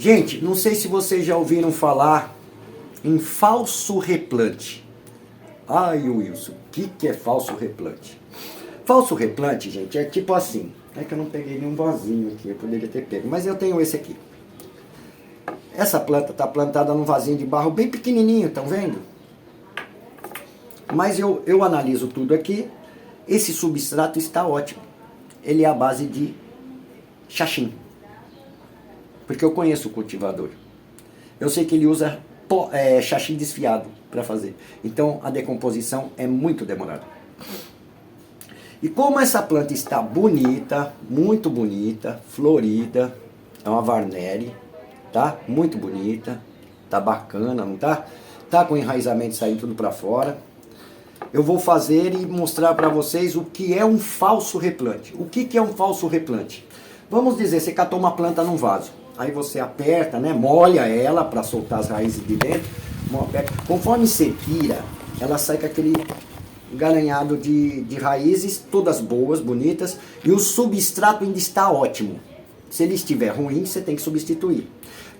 Gente, não sei se vocês já ouviram falar em falso replante. Ai, Wilson, o que é falso replante? Falso replante, gente, é tipo assim. É que eu não peguei nenhum vasinho aqui, eu poderia ter pego, mas eu tenho esse aqui. Essa planta está plantada num vasinho de barro bem pequenininho, estão vendo? Mas eu analiso tudo aqui. Esse substrato está ótimo. Ele é à base de xaxim. Porque eu conheço o cultivador. Eu sei que ele usa xaxim desfiado para fazer. Então a decomposição é muito demorada. E como essa planta está bonita, muito bonita, florida, é uma Varneri, tá? Muito bonita, tá bacana, não tá? Tá com enraizamento saindo tudo para fora. Eu vou fazer e mostrar para vocês o que é um falso replante. O que é um falso replante? Vamos dizer, você catou uma planta num vaso. Aí você aperta, né? Molha ela para soltar as raízes de dentro. Conforme você tira, ela sai com aquele garanhado de raízes, todas boas, bonitas. E o substrato ainda está ótimo. Se ele estiver ruim, você tem que substituir.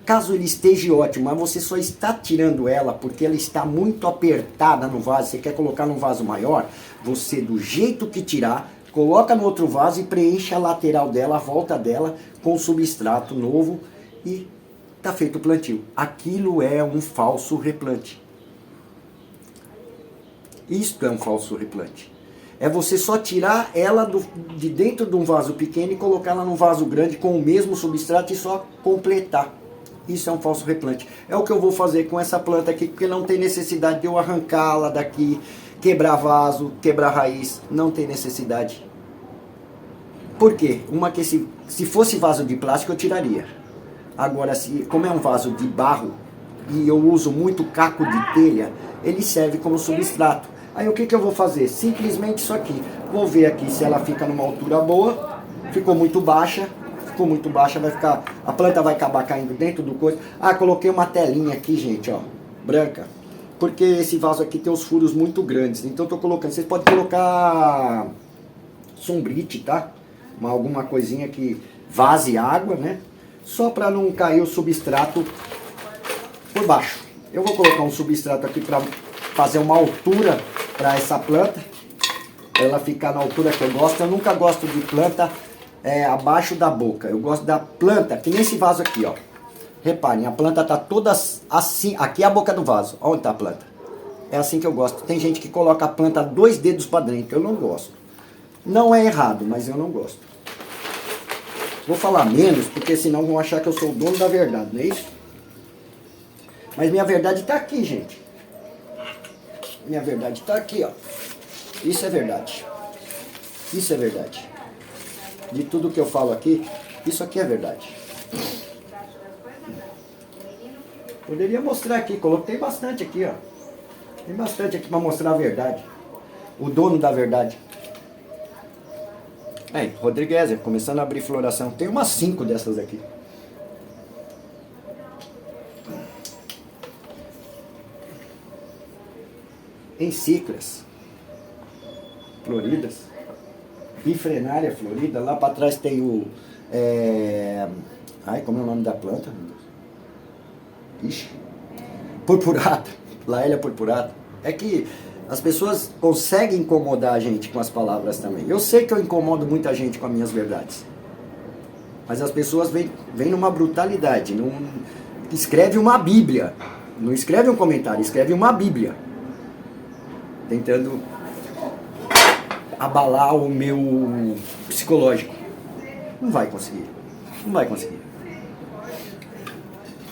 Caso ele esteja ótimo, mas você só está tirando ela porque ela está muito apertada no vaso, você quer colocar num vaso maior, você do jeito que tirar, coloca no outro vaso e preenche a lateral dela, a volta dela, com substrato novo e está feito o plantio. Aquilo é um falso replante. Isto é um falso replante. É você só tirar ela de dentro de um vaso pequeno e colocar ela num vaso grande com o mesmo substrato e só completar. Isso é um falso replante. É o que eu vou fazer com essa planta aqui, porque não tem necessidade de eu arrancá-la daqui, quebrar vaso, quebrar raiz. Não tem necessidade. Por quê? Uma que se fosse vaso de plástico eu tiraria. Agora, como é um vaso de barro e eu uso muito caco de telha, ele serve como substrato. Aí o que eu vou fazer? Simplesmente isso aqui. Vou ver aqui se ela fica numa altura boa. Ficou muito baixa, vai ficar, a planta vai acabar caindo dentro do coisa. Ah, coloquei uma telinha aqui, gente, ó, branca, porque esse vaso aqui tem os furos muito grandes, então tô colocando, vocês podem colocar sombrite, tá? Alguma coisinha que vaze água, né? Só para não cair o substrato por baixo. Eu vou colocar um substrato aqui para fazer uma altura para essa planta, pra ela ficar na altura que eu gosto. Eu nunca gosto de planta abaixo da boca. Eu gosto da planta, que nesse vaso aqui, ó. Reparem, a planta tá toda assim. Aqui é a boca do vaso. Onde tá a planta? É assim que eu gosto. Tem gente que coloca a planta 2 dedos para dentro. Eu não gosto. Não é errado, mas eu não gosto. Vou falar menos, porque senão vão achar que eu sou o dono da verdade, não é isso? Mas minha verdade tá aqui, gente. Minha verdade tá aqui, ó. Isso é verdade. Isso é verdade. De tudo que eu falo aqui, isso aqui é verdade. Poderia mostrar aqui, coloquei bastante aqui, ó. Tem bastante aqui para mostrar a verdade. O dono da verdade. Rodrigues, começando a abrir floração. Tem umas 5 dessas aqui. Encíclias floridas. Bifrenária florida. Lá para trás tem o... como é o nome da planta? Ixi. Purpurata. Laélia purpurata. É que as pessoas conseguem incomodar a gente com as palavras também. Eu sei que eu incomodo muita gente com as minhas verdades. Mas as pessoas vêm numa brutalidade. Escreve uma Bíblia. Não escreve um comentário, escreve uma Bíblia. Tentando abalar o meu psicológico. Não vai conseguir. Não vai conseguir.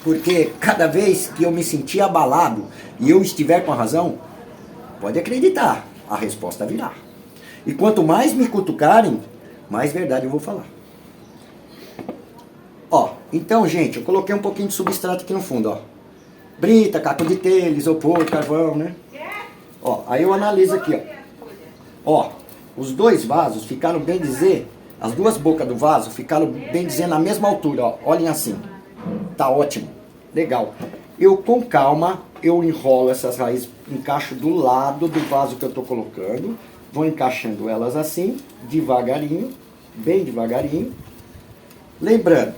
Porque cada vez que eu me sentir abalado e eu estiver com a razão, pode acreditar, a resposta virá. E quanto mais me cutucarem, mais verdade eu vou falar. Ó, então, gente, eu coloquei um pouquinho de substrato aqui no fundo, ó. Brita, caco de telha, isopor, carvão, né? Ó, aí eu analiso aqui, ó. Ó, os 2 vasos ficaram, bem dizer, as 2 bocas do vaso ficaram, bem dizer, na mesma altura, ó. Olhem assim. Tá ótimo. Legal. Eu, com calma, eu enrolo essas raízes, encaixo do lado do vaso que eu tô colocando. Vou encaixando elas assim, devagarinho, bem devagarinho. Lembrando,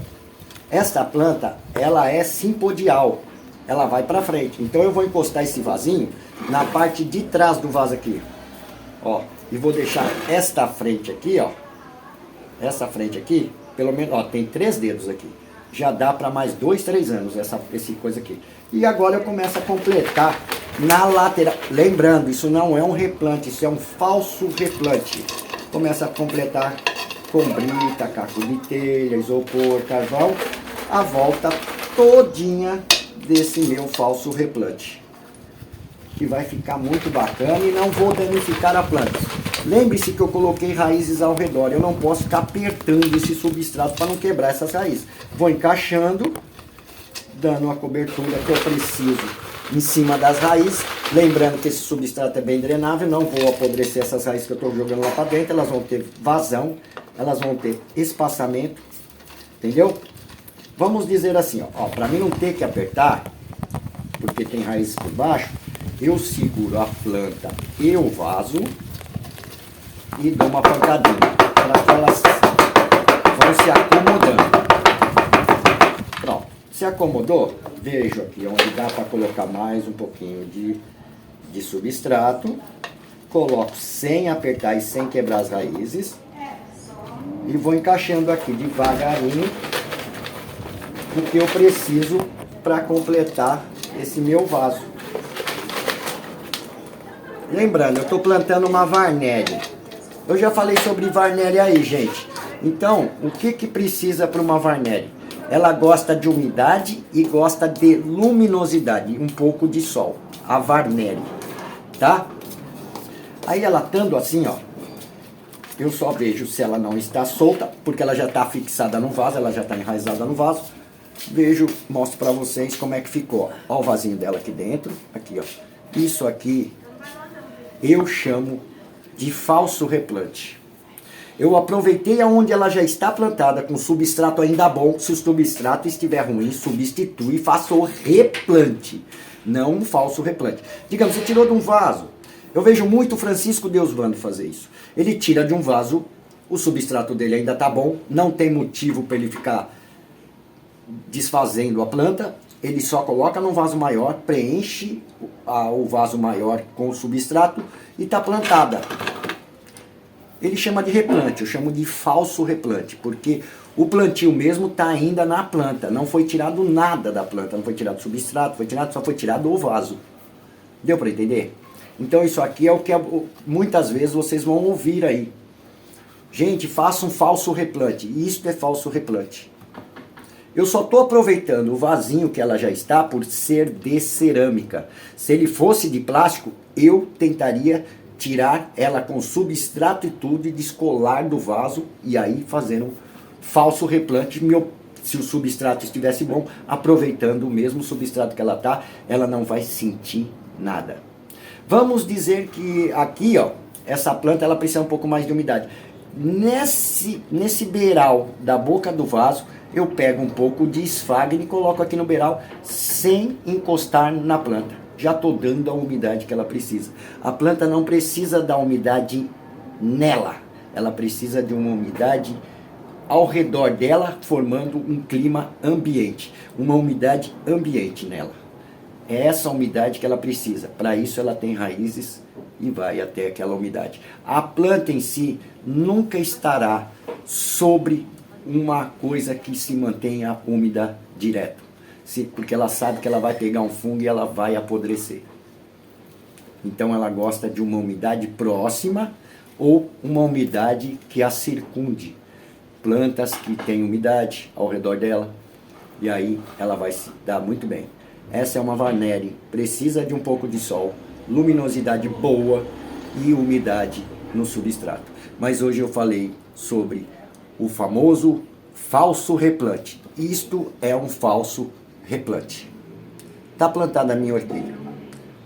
Esta planta, ela é simpodial, ela vai para frente. Então eu vou encostar esse vasinho na parte de trás do vaso aqui, ó, e vou deixar esta frente aqui, ó, essa frente aqui, pelo menos, ó, tem 3 dedos aqui. Já dá para mais 2, 3 anos esse coisa aqui. E agora eu começo a completar na lateral. Lembrando, isso não é um replante, isso é um falso replante. Começa a completar com brita, caco de telha, isopor, carvão, a volta todinha desse meu falso replante, que vai ficar muito bacana e não vou danificar a planta. Lembre-se que eu coloquei raízes ao redor, eu não posso ficar apertando esse substrato para não quebrar essas raízes. Vou encaixando, dando a cobertura que eu preciso em cima das raízes. Lembrando que esse substrato é bem drenável, não vou apodrecer essas raízes que eu estou jogando lá para dentro, elas vão ter vazão, elas vão ter espaçamento, entendeu? Vamos dizer assim, ó, para mim não ter que apertar, porque tem raízes por baixo, eu seguro a planta e o vaso e dou uma pancadinha para que elas vão se acomodando. Pronto, se acomodou, vejo aqui onde dá para colocar mais um pouquinho de substrato, coloco sem apertar e sem quebrar as raízes e vou encaixando aqui devagarinho o que eu preciso para completar esse meu vaso. Lembrando, eu estou plantando uma Varnéria. Eu já falei sobre Varnéria aí, gente. Então, o que precisa para uma Varnéria? Ela gosta de umidade e gosta de luminosidade, um pouco de sol. A Varnéria, tá? Aí ela estando assim, ó, eu só vejo se ela não está solta, porque ela já está fixada no vaso, ela já está enraizada no vaso. Vejo, mostro para vocês como é que ficou. Ó o vasinho dela aqui dentro, aqui, ó. Isso aqui eu chamo de falso replante. Eu aproveitei aonde ela já está plantada com substrato ainda bom. Se o substrato estiver ruim, substitui e faça o replante, não um falso replante. Digamos, você tirou de um vaso. Eu vejo muito o Francisco Deusvando fazer isso. Ele tira de um vaso, o substrato dele ainda está bom, não tem motivo para ele ficar desfazendo a planta. Ele só coloca num vaso maior, preenche o vaso maior com o substrato e está plantada. Ele chama de replante, eu chamo de falso replante, porque o plantio mesmo está ainda na planta, não foi tirado nada da planta, não foi tirado substrato, só foi tirado o vaso. Deu para entender? Então isso aqui é o que muitas vezes vocês vão ouvir aí. Gente, faça um falso replante, isto é falso replante. Eu só estou aproveitando o vasinho que ela já está por ser de cerâmica. Se ele fosse de plástico, eu tentaria tirar ela com substrato e tudo e descolar do vaso e aí fazendo um falso replante. Se o substrato estivesse bom, aproveitando o mesmo substrato que ela está, ela não vai sentir nada. Vamos dizer que aqui, ó, essa planta ela precisa um pouco mais de umidade. Nesse beiral da boca do vaso, eu pego um pouco de esfagno e coloco aqui no beiral sem encostar na planta. Já estou dando a umidade que ela precisa. A planta não precisa da umidade nela. Ela precisa de uma umidade ao redor dela, formando um clima ambiente. Uma umidade ambiente nela. É essa umidade que ela precisa. Para isso ela tem raízes e vai até aquela umidade. A planta em si nunca estará sobre uma coisa que se mantenha úmida direto, porque ela sabe que ela vai pegar um fungo e ela vai apodrecer. Então ela gosta de uma umidade próxima ou uma umidade que a circunde. Plantas que têm umidade ao redor dela, e aí ela vai se dar muito bem. Essa é uma Varnéria, precisa de um pouco de sol, luminosidade boa e umidade no substrato. Mas hoje eu falei sobre o famoso falso replante. Isto é um falso replante. Está plantada a minha orquídea.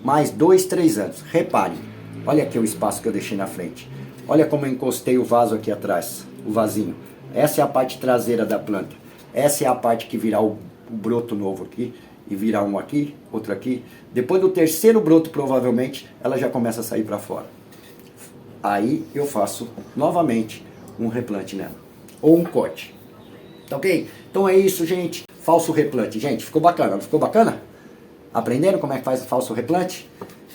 Mais 2, 3 anos. Reparem. Olha aqui o espaço que eu deixei na frente. Olha como eu encostei o vaso aqui atrás. O vasinho. Essa é a parte traseira da planta. Essa é a parte que virá o broto novo aqui. E virá um aqui, outro aqui. Depois do terceiro broto, provavelmente, ela já começa a sair para fora. Aí eu faço novamente um replante nela. Ou um corte. Tá ok? Então é isso, gente. Falso replante. Gente, ficou bacana? Não ficou bacana? Aprenderam como é que faz o falso replante?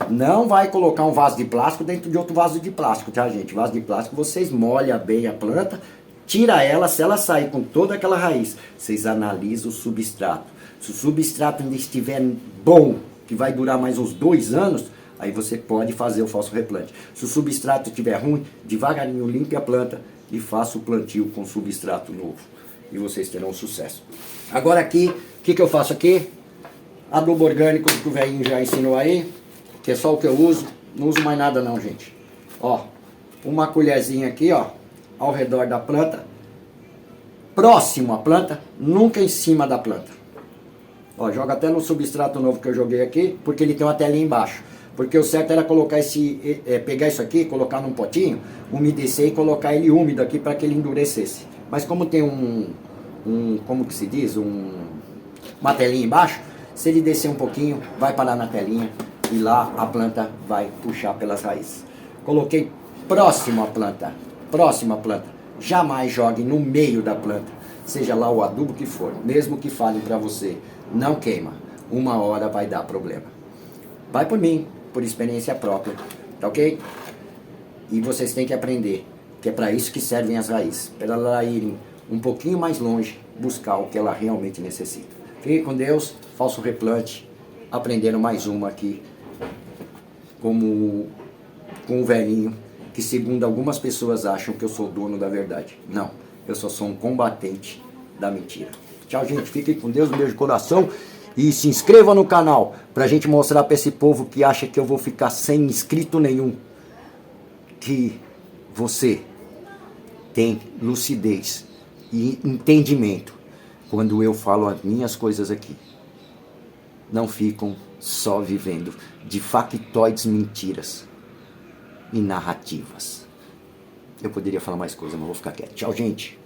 Não vai colocar um vaso de plástico dentro de outro vaso de plástico, tá, gente? Vaso de plástico, vocês molham bem a planta, tira ela, se ela sair com toda aquela raiz, vocês analisam o substrato. Se o substrato ainda estiver bom, que vai durar mais uns 2 anos, aí você pode fazer o falso replante. Se o substrato estiver ruim, devagarinho limpe a planta e faça o plantio com substrato novo. E vocês terão sucesso. Agora aqui, o que eu faço aqui? Adubo orgânico que o velhinho já ensinou aí, que é só o que eu uso. Não uso mais nada não, gente. Ó, uma colherzinha aqui, ó, ao redor da planta, próximo à planta, nunca em cima da planta. Ó, joga até no substrato novo que eu joguei aqui, porque ele tem uma telinha embaixo. Porque o certo era colocar pegar isso aqui, colocar num potinho, umedecer e colocar ele úmido aqui para que ele endurecesse. Mas como tem como que se diz, uma telinha embaixo, se ele descer um pouquinho, vai parar na telinha e lá a planta vai puxar pelas raízes. Coloquei próximo à planta, jamais jogue no meio da planta, seja lá o adubo que for, mesmo que falem para você, não queima, uma hora vai dar problema. Vai por mim, por experiência própria, tá ok? E vocês têm que aprender, que é para isso que servem as raízes, para elas irem um pouquinho mais longe, buscar o que ela realmente necessita. Fique com Deus, falso replante, aprenderam mais uma aqui, com o velhinho, que segundo algumas pessoas acham que eu sou dono da verdade. Não, eu só sou um combatente da mentira. Tchau, gente, fiquem com Deus, um beijo de coração. E se inscreva no canal, pra gente mostrar pra esse povo que acha que eu vou ficar sem inscrito nenhum, que você tem lucidez e entendimento quando eu falo as minhas coisas aqui. Não ficam só vivendo de factoides mentiras e narrativas. Eu poderia falar mais coisa, mas vou ficar quieto. Tchau, gente.